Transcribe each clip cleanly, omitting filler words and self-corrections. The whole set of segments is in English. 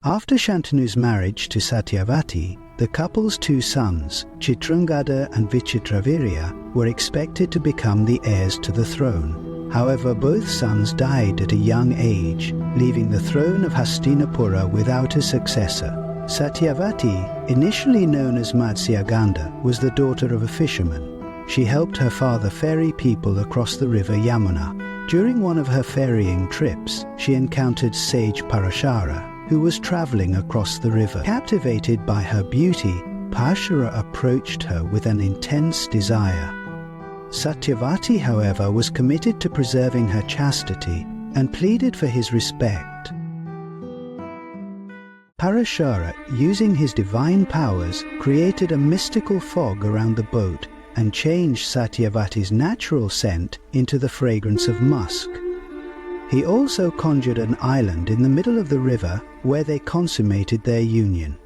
After Shantanu's marriage to Satyavati, the couple's two sons, Chitrangada and Vichitravirya, were expected to become the heirs to the throne. However, both sons died at a young age, leaving the throne of Hastinapura without a successor. Satyavati, initially known as Matsyagandha, was the daughter of a fisherman. She helped her father ferry people across the river Yamuna. During one of her ferrying trips, she encountered sage Parashara, who was travelling across the river. Captivated by her beauty, Parashara approached her with an intense desire. Satyavati, however, was committed to preserving her chastity and pleaded for his respect. Parashara, using his divine powers, created a mystical fog around the boat and changed Satyavati's natural scent into the fragrance of musk. He also conjured an island in the middle of the river where they consummated their union.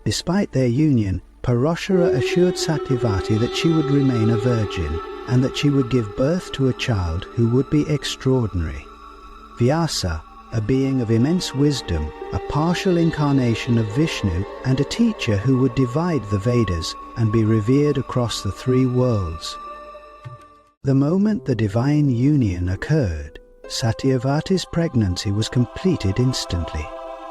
Despite their union, Parashara assured Satyavati that she would remain a virgin and that she would give birth to a child who would be extraordinary. Vyasa, a being of immense wisdom, a partial incarnation of Vishnu, and a teacher who would divide the Vedas and be revered across the three worlds. The moment the divine union occurred, Satyavati's pregnancy was completed instantly.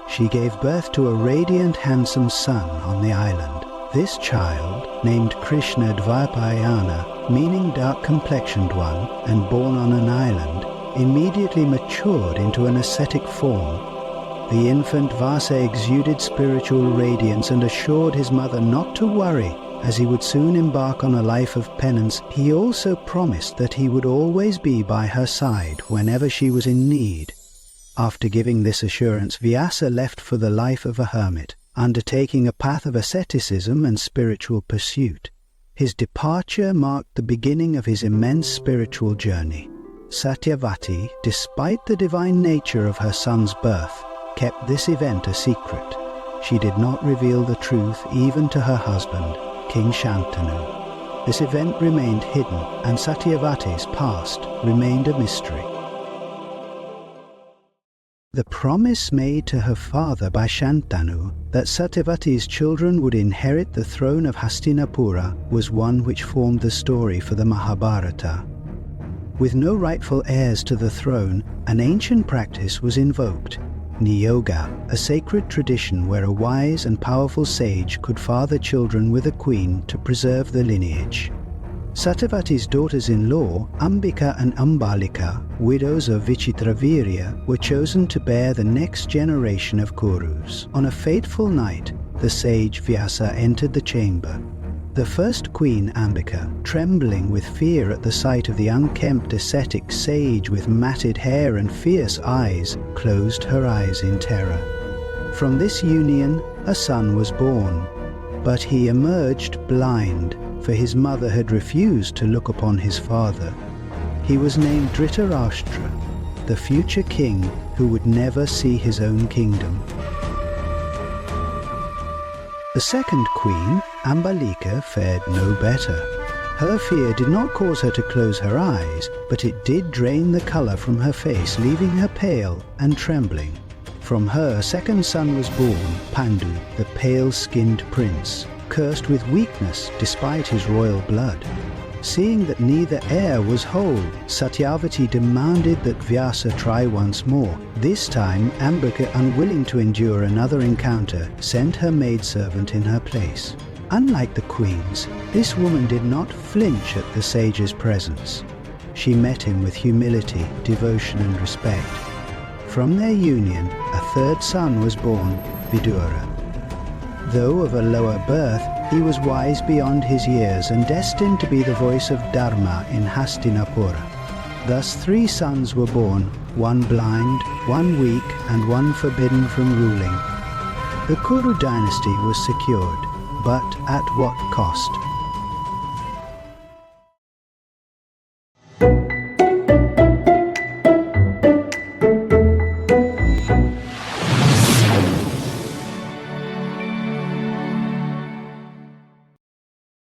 She gave birth to a radiant, handsome son on the island. This child, named Krishna Dvapayana, meaning dark-complexioned one, and born on an island, immediately matured into an ascetic form. The infant Vasa exuded spiritual radiance and assured his mother not to worry, as he would soon embark on a life of penance. He also promised that he would always be by her side whenever she was in need. After giving this assurance, Vyasa left for the life of a hermit, undertaking a path of asceticism and spiritual pursuit. His departure marked the beginning of his immense spiritual journey. Satyavati, despite the divine nature of her son's birth, kept this event a secret. She did not reveal the truth even to her husband, King Shantanu. This event remained hidden, and Satyavati's past remained a mystery. The promise made to her father by Shantanu that Satyavati's children would inherit the throne of Hastinapura was one which formed the story for the Mahabharata. With no rightful heirs to the throne, an ancient practice was invoked, Niyoga, a sacred tradition where a wise and powerful sage could father children with a queen to preserve the lineage. Satyavati's daughters-in-law, Ambika and Ambalika, widows of Vichitravirya, were chosen to bear the next generation of Kurus. On a fateful night, the sage Vyasa entered the chamber. The first queen, Ambika, trembling with fear at the sight of the unkempt ascetic sage with matted hair and fierce eyes, closed her eyes in terror. From this union, a son was born, but he emerged blind, for his mother had refused to look upon his father. He was named Dhritarashtra, the future king who would never see his own kingdom. The second queen, Ambalika, fared no better. Her fear did not cause her to close her eyes, but it did drain the colour from her face, leaving her pale and trembling. From her, a second son was born, Pandu, the pale-skinned prince, cursed with weakness despite his royal blood. Seeing that neither heir was whole, Satyavati demanded that Vyasa try once more. This time, Ambika, unwilling to endure another encounter, sent her maidservant in her place. Unlike the queens, this woman did not flinch at the sage's presence. She met him with humility, devotion and respect. From their union, a third son was born, Vidura. Though of a lower birth, he was wise beyond his years and destined to be the voice of Dharma in Hastinapura. Thus 3 sons were born, one blind, one weak, and one forbidden from ruling. The Kuru dynasty was secured, but at what cost?